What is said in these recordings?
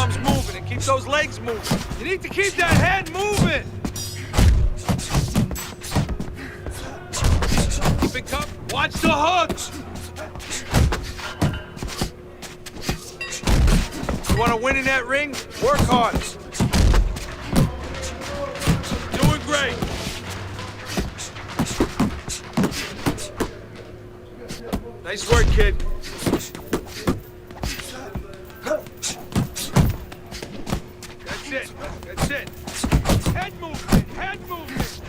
arms moving and keep those legs moving. You need to keep that head moving. Keep it cupped. Watch the hooks. You want to win in that ring? Work hard. Doing great. Nice work, kid. That's it. That's it. Head movement. Head movement.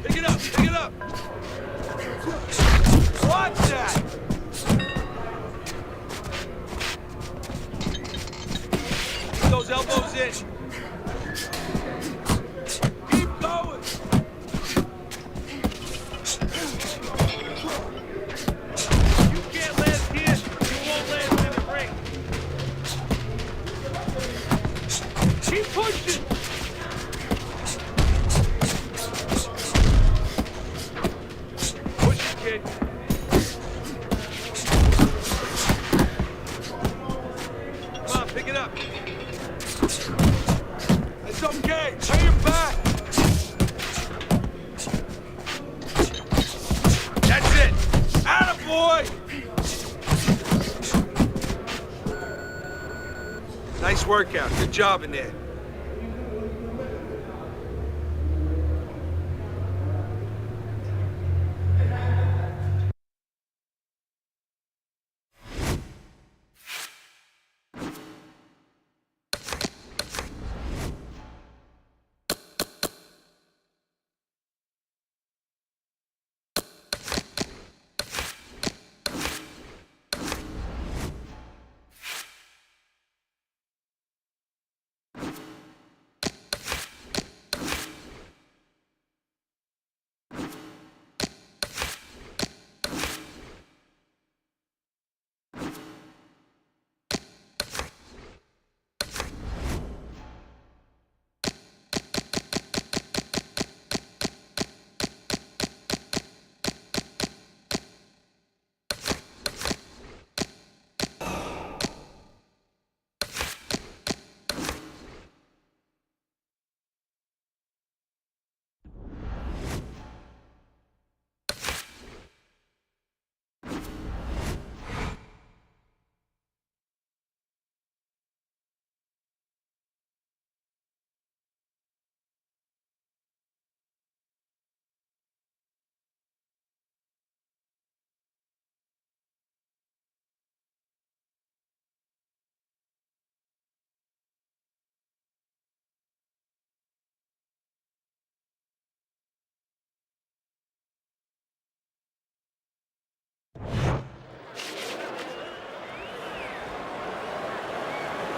Pick it up. Pick it up. Watch that. Put those elbows in. Keep going. You can't last here. You won't last in the ring. Keep pushing. Push it, kid. Come on, pick it up. It's okay. Pay him back. That's it. Attaboy. Nice workout. Good job in there.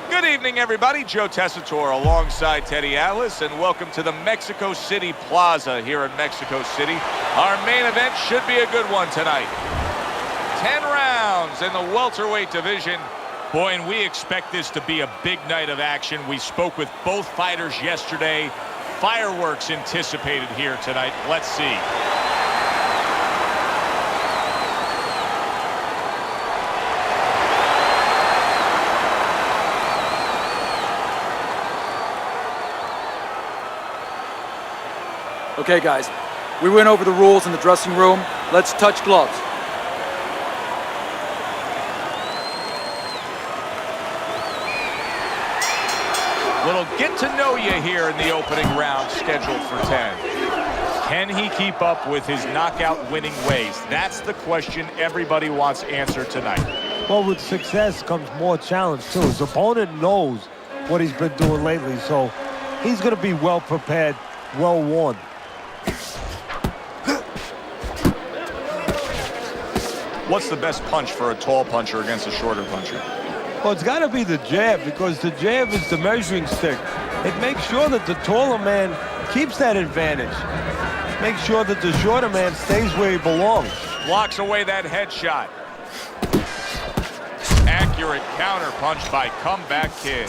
Good evening, everybody. Joe Tessitore alongside Teddy Atlas, and welcome to the Mexico City Plaza here in Mexico City. Our main event should be a good one tonight. 10 rounds in the welterweight division. Boy, and we expect this to be a big night of action. We spoke with both fighters yesterday. Fireworks anticipated here tonight. Let's see. Okay, guys, we went over the rules in the dressing room. Let's touch gloves. Little get to know you here in the opening round scheduled for 10. Can he keep up with his knockout winning ways? That's the question everybody wants answered tonight. Well, with success comes more challenge, too. His opponent knows what he's been doing lately, so he's going to be well prepared, well worn. What's the best punch for a tall puncher against a shorter puncher? Well, it's got to be the jab, because the jab is the measuring stick. It makes sure that the taller man keeps that advantage. Makes sure that the shorter man stays where he belongs. Blocks away that headshot. Accurate counter punch by Comeback Kid.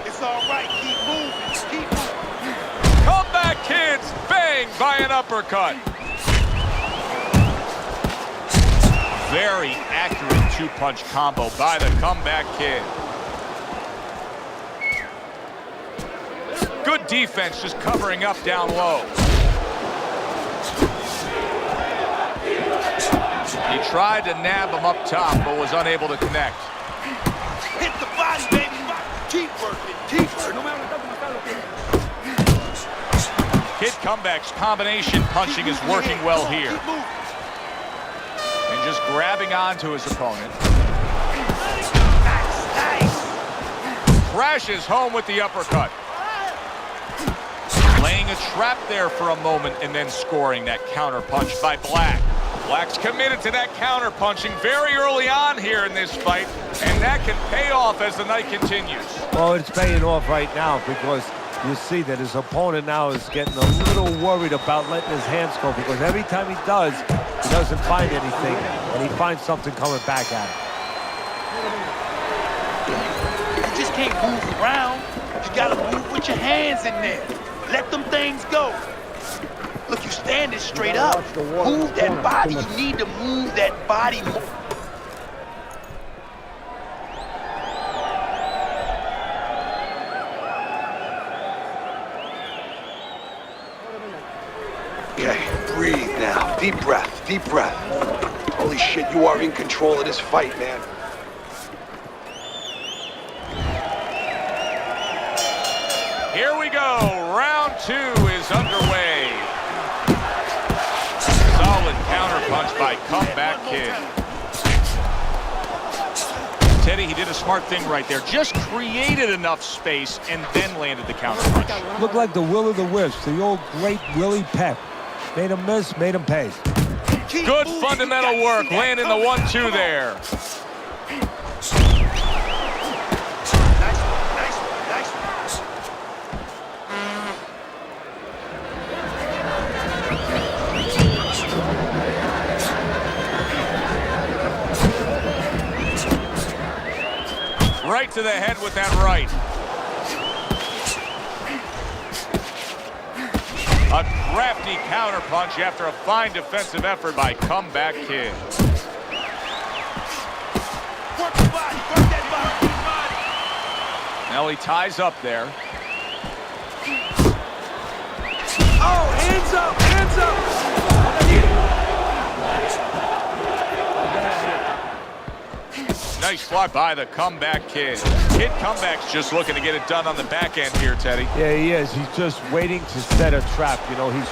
It's all right. Keep moving. Keep moving. Comeback Kid's banged by an uppercut. Very accurate two-punch combo by the comeback kid. Good defense, just covering up down low. He tried to nab him up top, but was unable to connect. Hit the body, baby. Keep working. Keep working. Kid Comeback's combination punching is working well here. And just grabbing onto his opponent. Crashes home with the uppercut. Laying a trap there for a moment and then scoring that counter punch by Black. Black's committed to that counter punching very early on here in this fight, and that can pay off as the night continues. Well, it's paying off right now because you see that his opponent now is getting a little worried about letting his hands go, because every time he does, he doesn't find anything, and he finds something coming back at him. You just can't move around. You gotta move with your hands in there. Let them things go. Look, you standing straight up. Move that body. You need to move that body more. Okay, breathe now. Deep breath, deep breath. Holy shit, you are in control of this fight, man. Here we go. Round 2 is underway. Solid counter punch by comeback kid. Teddy, he did a smart thing right there. Just created enough space and then landed the counter punch. Looked like the will of the wisps, the old great Willie Pep. Made him miss, made him pay. Good fundamental work, landing the 1-2 there. Right to the head with that right. A crafty counter punch after a fine defensive effort by comeback kid. Work the body. Work that body. Now he ties up there. Oh, hands up. Hands up. Nice block by the comeback kid. Kid Comeback's just looking to get it done on the back end here, Teddy. Yeah, he is. He's just waiting to set a trap. You know, he's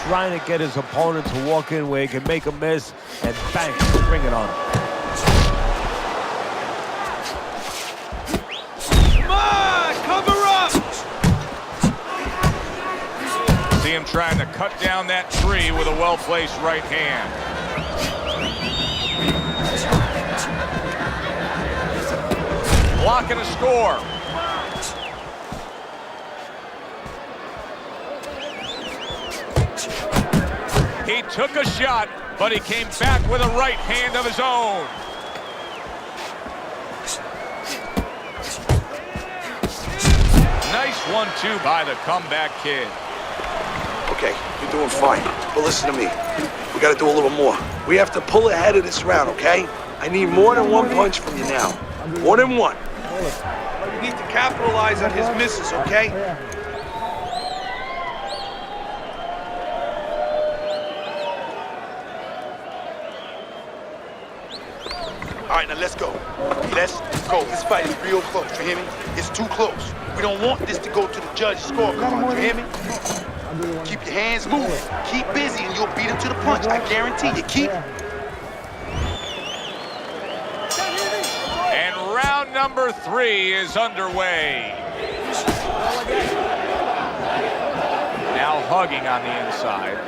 trying to get his opponent to walk in where he can make a miss and bang, bring it on him. Come on, cover up. See him trying to cut down that tree with a well-placed right hand. Blocking a score. He took a shot, but he came back with a right hand of his own. Nice 1-2 by the comeback kid. Okay, you're doing fine. But listen to me. We gotta do a little more. We have to pull ahead of this round, okay? I need more than one punch from you now. More than one. You need to capitalize on his misses, okay? All right, now let's go. Let's go. This fight is real close, you hear me? It's too close. We don't want this to go to the judge's scorecard, you hear me? Keep your hands moving. Keep busy and you'll beat him to the punch. I guarantee you. Keep. And round number 3 is underway. Now hugging on the inside.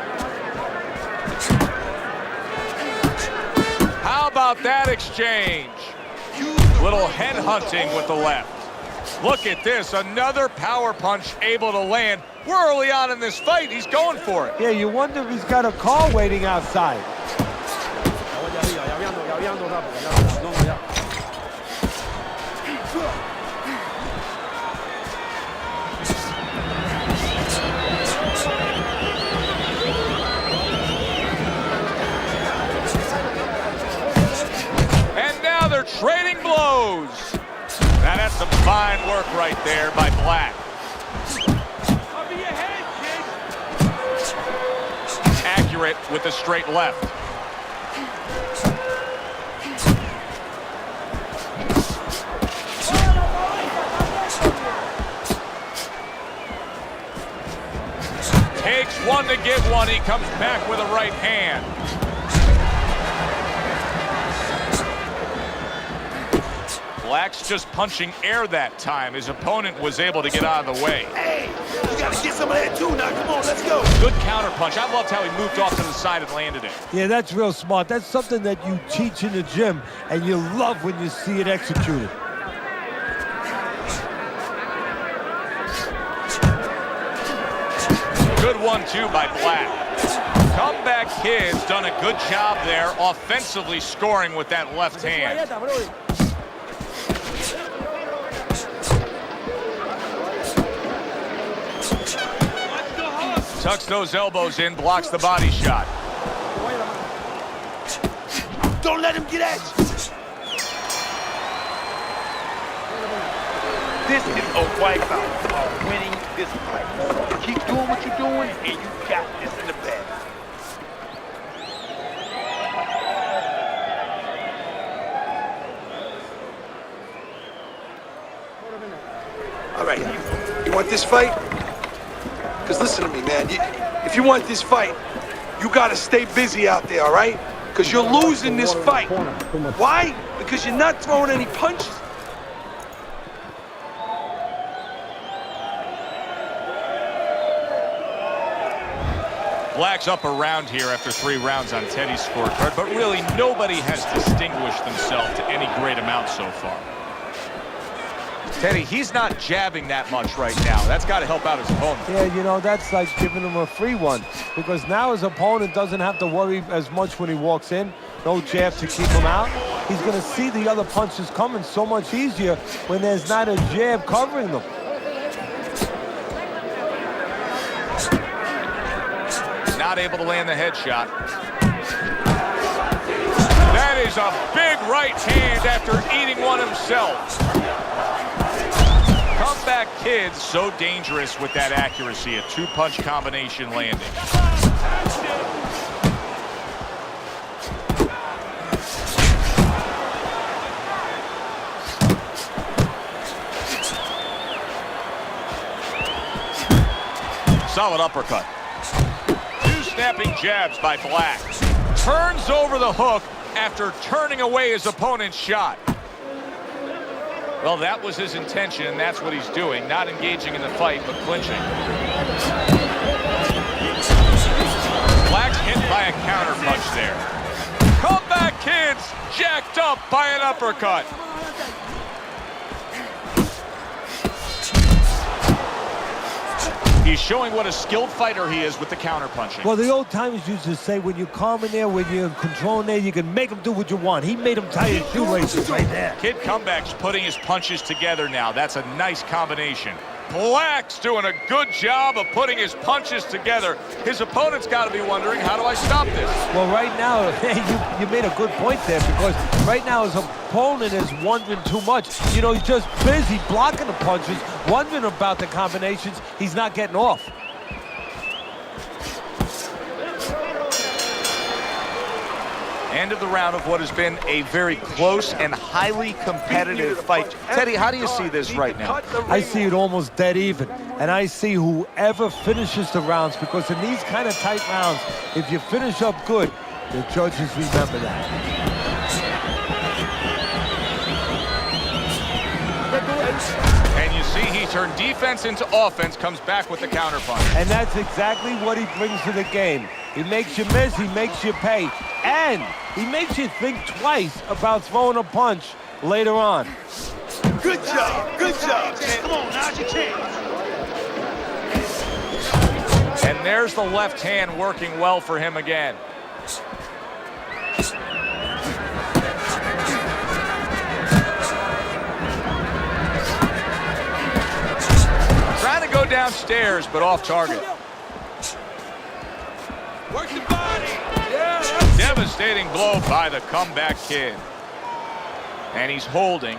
How about that exchange? Little head hunting with the left. Look at this, another power punch able to land. We're early on in this fight, he's going for it. Yeah, you wonder if he's got a car waiting outside. trading blows. Now that's some fine work right there by Black. Cover your head, kid. Accurate with the straight left. Takes one to get one. He comes back with a right hand. Black's just punching air that time. His opponent was able to get out of the way. Hey, you gotta get some of that too now. Come on, let's go. Good counter punch. I loved how he moved off to the side and landed it. Yeah, that's real smart. That's something that you teach in the gym, and you love when you see it executed. Good 1-2 by Black. Comeback Kid's done a good job there, offensively scoring with that left hand. Tucks those elbows in, blocks the body shot. Don't let him get at you. This is a wipeout of winning this fight. Keep doing what you're doing, and you got this in the bag. All right, you want this fight? Because listen to me, man. If you want this fight, you gotta stay busy out there, all right? Because you're losing this fight. Why? Because you're not throwing any punches. Black's up around here after 3 rounds on Teddy's scorecard, but really nobody has distinguished themselves to any great amount so far. Teddy, he's not jabbing that much right now. That's got to help out his opponent. Yeah, you know, that's like giving him a free one, because now his opponent doesn't have to worry as much when he walks in. No jab to keep him out. He's going to see the other punches coming so much easier when there's not a jab covering them. Not able to land the headshot. That is a big right hand after eating one himself. Comeback Kid so dangerous with that accuracy. A 2-punch combination landing. Solid uppercut. 2 snapping jabs by Black. Turns over the hook after turning away his opponent's shot. Well, that was his intention, and that's what he's doing. Not engaging in the fight, but clinching. Black's hit by a counter punch there. Comeback Kid's jacked up by an uppercut. He's showing what a skilled fighter he is with the counter punching. Well, the old timers used to say, when you're calm in there, when you're in control in there, you can make him do what you want. He made him tie his shoelaces right there. Kid Comeback's putting his punches together now. That's a nice combination. Black's doing a good job of putting his punches together. His opponent's got to be wondering, how do I stop this? Well, right now, you made a good point there, because right now his opponent is wondering too much. You know, he's just busy blocking the punches, wondering about the combinations. He's not getting off. End of the round of what has been a very close and highly competitive fight. Teddy, how do you see this right now? I see it almost dead even, and I see whoever finishes the rounds, because in these kind of tight rounds, if you finish up good, the judges remember that. And you see he turned defense into offense, comes back with the counter punch. And that's exactly what he brings to the game. He makes you miss, he makes you pay, and he makes you think twice about throwing a punch later on. Good job, good job. Come on, now's your chance. And there's the left hand working well for him again. Trying to go downstairs, but off target. Work the body. Devastating blow by the Comeback Kid. And he's holding.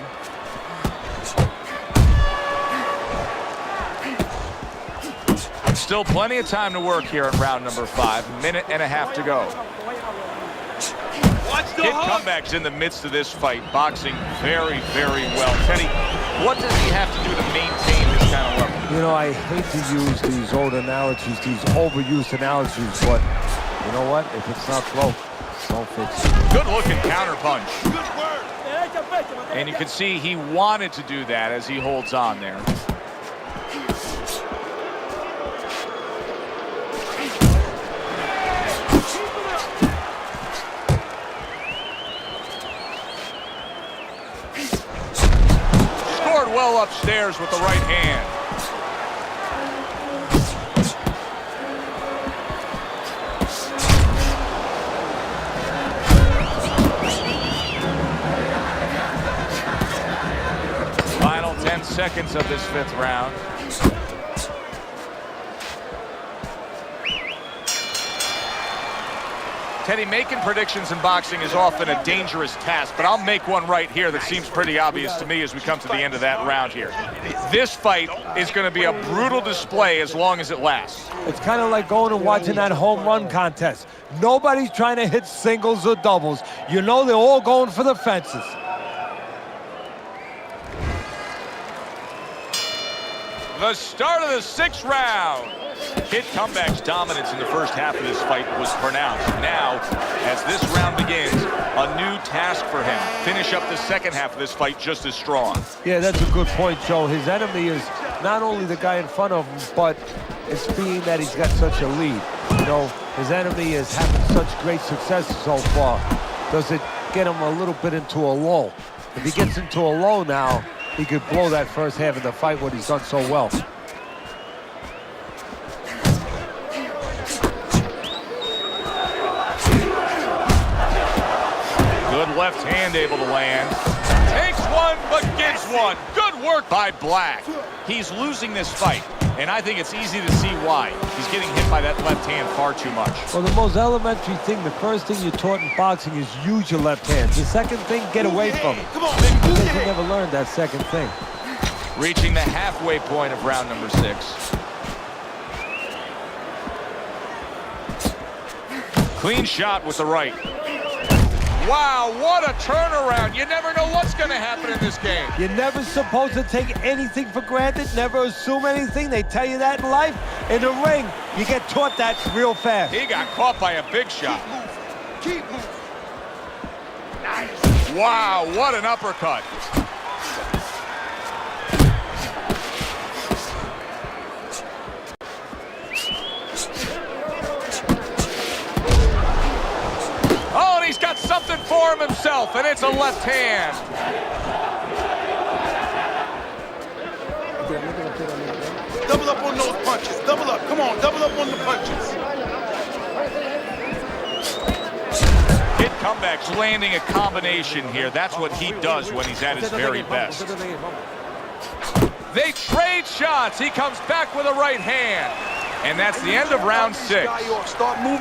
Still plenty of time to work here in round number 5. Minute and a half to go. Watch the Kid hook. Comeback's in the midst of this fight, boxing very, very well. Teddy, what does he have to do to maintain this kind of level? You know, I hate to use these old analogies, these overused analogies, but you know what? If it's not broke, don't fix it. Good looking counter punch. Good work. And you can see he wanted to do that as he holds on there. Scored well upstairs with the right hand. Final 10 seconds of this 5th round. Teddy, making predictions in boxing is often a dangerous task, but I'll make one right here that seems pretty obvious to me as we come to the end of that round here. This fight is going to be a brutal display as long as it lasts. It's kind of like going and watching that home run contest. Nobody's trying to hit singles or doubles. You know they're all going for the fences. The start of the 6th round. Kid Comeback's dominance in the first half of this fight was pronounced. Now, as this round begins, a new task for him. Finish up the second half of this fight just as strong. Yeah, that's a good point, Joe. His enemy is not only the guy in front of him, but it's being that he's got such a lead. You know, his enemy is having such great success so far. Does it get him a little bit into a lull? If he gets into a lull now, he could blow that first half of the fight, what he's done so well. Good left hand able to land. Takes one, but gets one. Good work by Black. He's losing this fight, and I think it's easy to see why. He's getting hit by that left hand far too much. Well, the most elementary thing, the first thing you're taught in boxing is use your left hand. The second thing, get away from it. Come on, Because man. you never learned that second thing. Reaching the halfway point of round number 6. Clean shot with the right. Wow, what a turnaround. You never know what's going to happen in this game. You're never supposed to take anything for granted, never assume anything. They tell you that in life. In the ring, you get taught that real fast. He got caught by a big shot. Keep moving. Wow, what an uppercut. Oh, and he's got something for him himself, and it's a left hand. Double up on those punches. Double up. Come on, double up on the punches. Kid Comeback's landing a combination here. That's what he does when he's at his very best. They trade shots. He comes back with a right hand. And that's the end of round 6.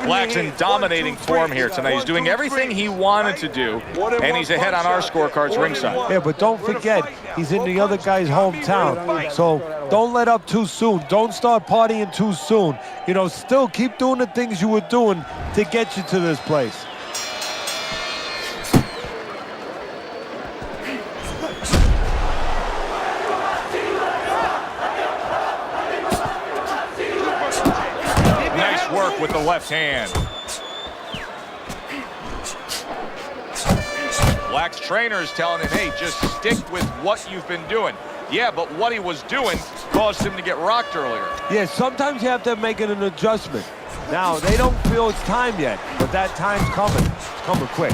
Black's in dominating form here tonight. He's doing everything he wanted to do, and he's ahead on our scorecards ringside. Yeah, but don't forget, he's in the other guy's hometown. So don't let up too soon. Don't start partying too soon. You know, still keep doing the things you were doing to get you to this place. Work with the left hand. Black's trainer is telling him, hey, just stick with what you've been doing. Yeah, but what he was doing caused him to get rocked earlier. Yeah, sometimes you have to make an adjustment. Now, they don't feel it's time yet, but that time's coming. It's coming quick.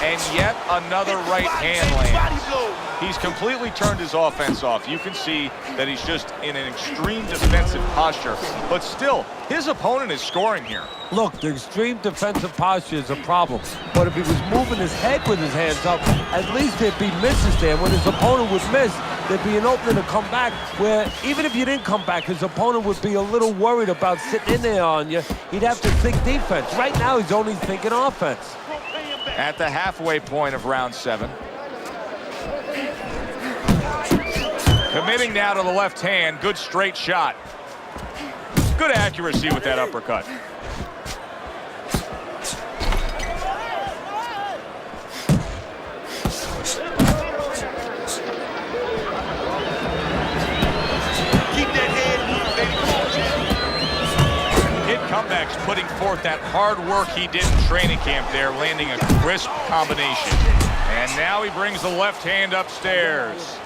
And yet another right hand lands. He's completely turned his offense off. You can see that he's just in an extreme defensive posture. But still, his opponent is scoring here. Look, the extreme defensive posture is a problem. But if he was moving his head with his hands up, at least there'd be misses there. When his opponent would miss, there'd be an opening to come back where even if you didn't come back, his opponent would be a little worried about sitting in there on you. He'd have to think defense. Right now, he's only thinking offense. At the halfway point of round 7. Committing now to the left hand. Good straight shot. Good accuracy with that uppercut. Keep that head moving, baby. Come on, Jim. Kid Comeback's putting forth that hard work he did in training camp there, landing a crisp combination. And now he brings the left hand upstairs.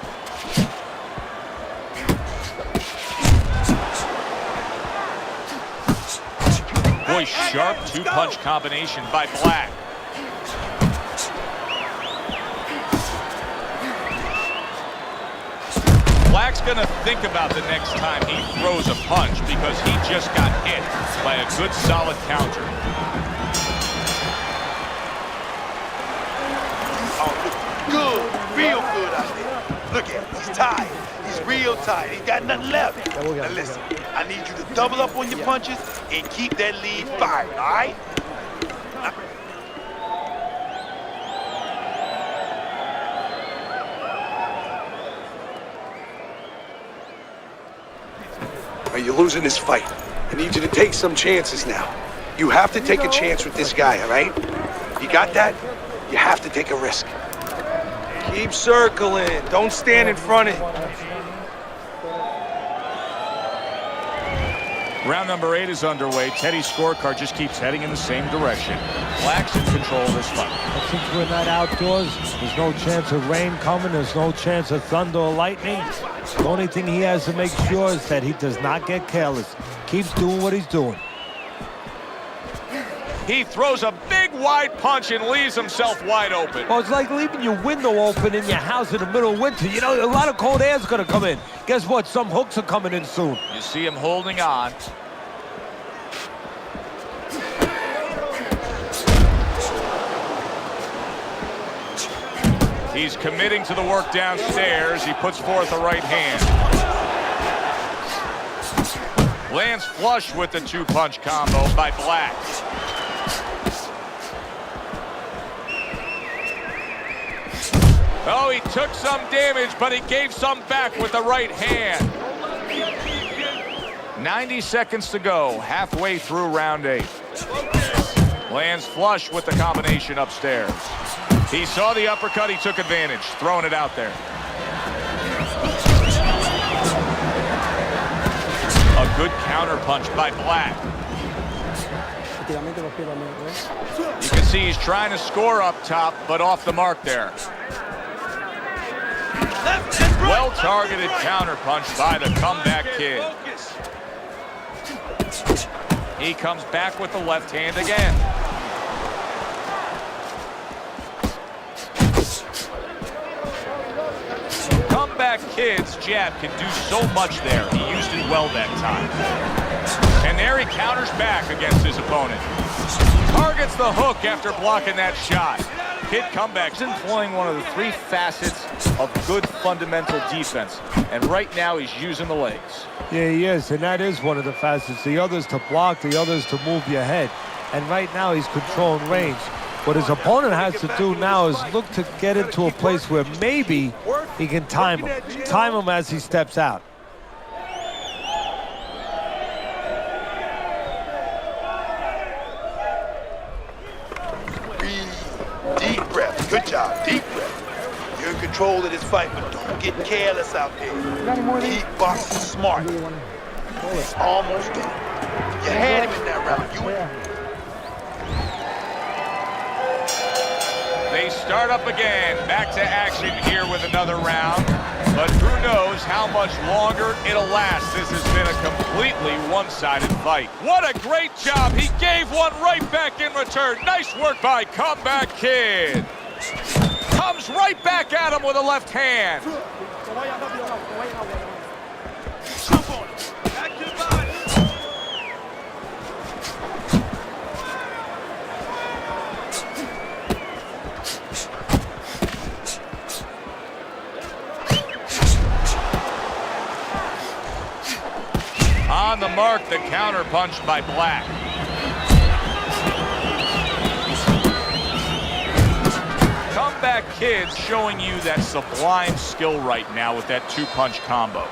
Boy, sharp two-punch combination by Black. Black's gonna think about the next time he throws a punch because he just got hit by a good solid counter. Oh, look good, real good out there. Look at him, he's tired. He's real tired. He's got nothing left. Now listen, I need you to double up on your punches and keep that lead fired, all right? You're losing this fight. I need you to take some chances now. You have to take a chance with this guy, all right? You got that? You have to take a risk. Keep circling. Don't stand in front of him. Round number 8 is underway. Teddy's scorecard just keeps heading in the same direction. Black's in control of this fight. Since we're not outdoors, there's no chance of rain coming. There's no chance of thunder or lightning. The only thing he has to make sure is that he does not get careless. Keeps doing what he's doing. He throws a big wide punch and leaves himself wide open. Well, it's like leaving your window open in your house in the middle of winter. You know, a lot of cold air is going to come in. Guess what? Some hooks are coming in soon. You see him holding on. He's committing to the work downstairs. He puts forth a right hand. Lands flush with the two-punch combo by Black. Oh, he took some damage, but he gave some back with the right hand. 90 seconds to go, halfway through round 8. Lands flush with the combination upstairs. He saw the uppercut, he took advantage, throwing it out there. A good counter punch by Black. You can see he's trying to score up top, but off the mark there. Well-targeted counter punch by the comeback kid. He comes back with the left hand again. Comeback kid's jab can do so much there. He used it well that time. And there he counters back against his opponent. Targets the hook after blocking that shot. Kid Comeback's employing one of the 3 facets of good fundamental defense. And right now he's using the legs. Yeah, he is, and that is one of the facets. The other is to block, the other is to move your head. And right now he's controlling range. What his opponent has to do now is look to get into a place where maybe he can time him. Time him as he steps out. Deep breath. Good job. Deep breath. You're in control of this fight, but don't get careless out there. Keep boxing smart. It's almost done. You had him in that round. You win. They start up again. Back to action here with another round. But who knows how much longer it'll last. This has been a completely one-sided fight. What a great job. He gave one right back in return. Nice work by Comeback Kid. Comes right back at him with a left hand. Jump on him. Back to the body. On the mark, the counter punch by Black. Kid showing you that sublime skill right now with that two-punch combo.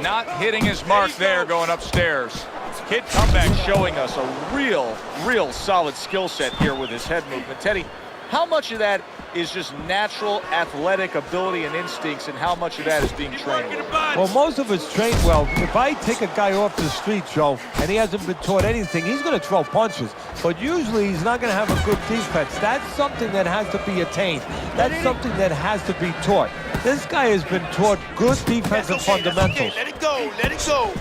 Not hitting his mark there going upstairs. Kid comeback showing us a real solid skill set here with his head movement. Teddy, how much of that is just natural athletic ability and instincts, and how much of that is being trained? Well, most of it's trained well. If I take a guy off the street, Joe, and he hasn't been taught anything, he's going to throw punches. But usually he's not going to have a good defense. That's something that has to be attained. That's something that has to be taught. This guy has been taught good defensive fundamentals. Let it go. Let it go.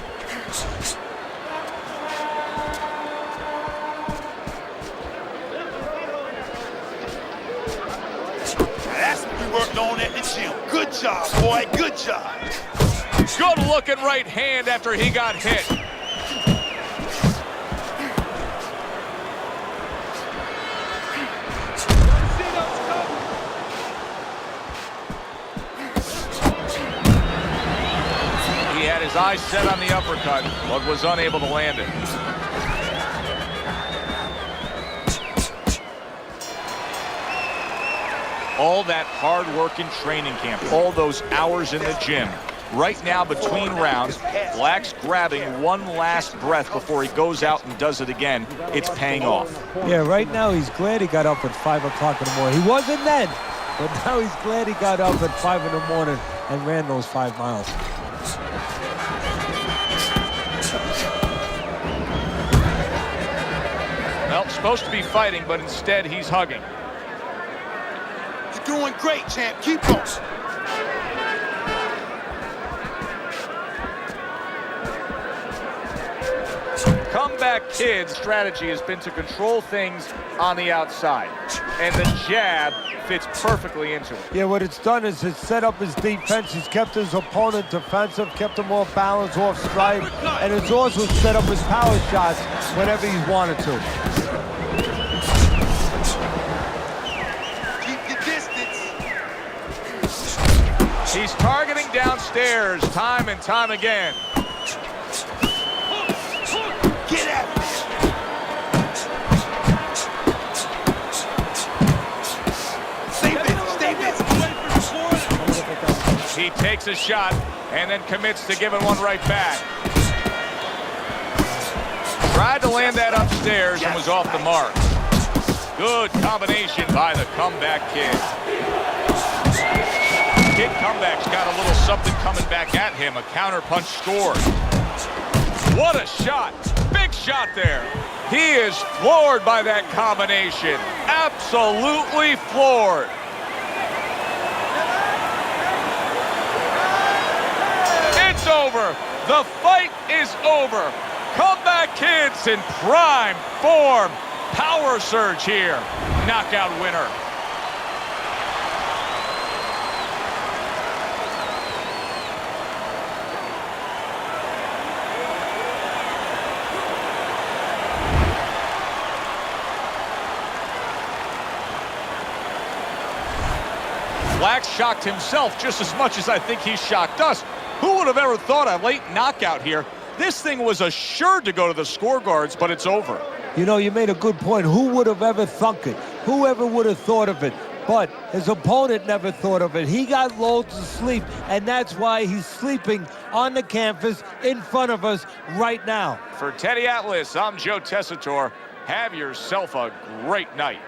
That's what we worked on at the gym. Good job, boy. Good job. Good looking right hand after he got hit. He had his eyes set on the uppercut, but was unable to land it. All that hard work in training camp, all those hours in the gym. Right now, between rounds, Black's grabbing one last breath before he goes out and does it again. It's paying off. Yeah, right now he's glad he got up at 5 o'clock in the morning. He wasn't then, but now he's glad he got up at 5 in the morning and ran those 5 miles. Well, supposed to be fighting, but instead he's hugging. You're doing great, champ. Keep going. Comeback Kid's strategy has been to control things on the outside, and the jab fits perfectly into it. Yeah, what it's done is it's set up his defense. He's kept his opponent defensive, kept him off balance, off strike, and it's also set up his power shots whenever he's wanted to. Keep your distance. He's targeting downstairs time and time again. Get at it. Stay busy. He takes a shot and then commits to giving one right back. Tried to land that upstairs and was off the mark. Good combination by the Comeback Kid. Kid Comeback's got a little something coming back at him. A counter punch scored. What a shot. Big shot there. He is floored by that combination. Absolutely floored. It's over. The fight is over. Comeback Kid's in prime form. Power surge here. Knockout winner. Black shocked himself just as much as I think he shocked us. Who would have ever thought a late knockout here? This thing was assured to go to the scorecards, but it's over. You know, you made a good point. Who would have ever thunk it? Whoever would have thought of it? But his opponent never thought of it. He got lulled to sleep, and that's why he's sleeping on the canvas in front of us right now. For Teddy Atlas, I'm Joe Tessitore. Have yourself a great night.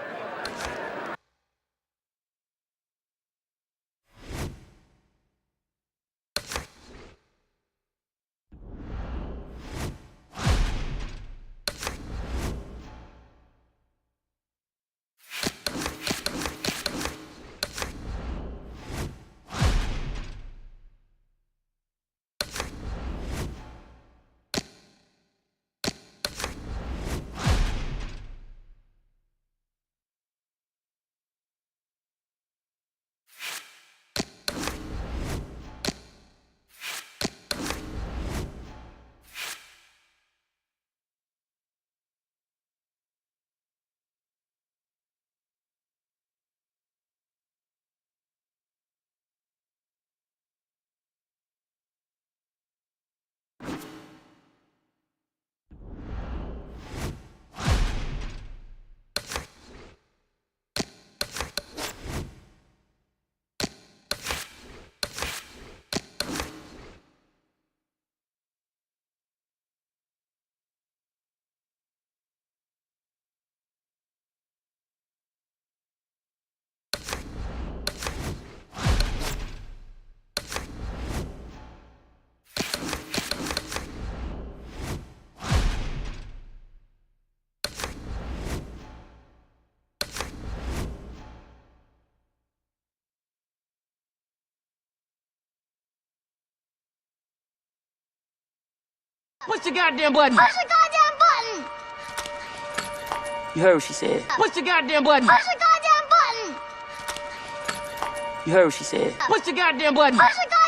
Push the goddamn button. Push the goddamn button. You heard what she said. Push the goddamn button. Push the goddamn button. You heard what she said. Push the goddamn button. Push the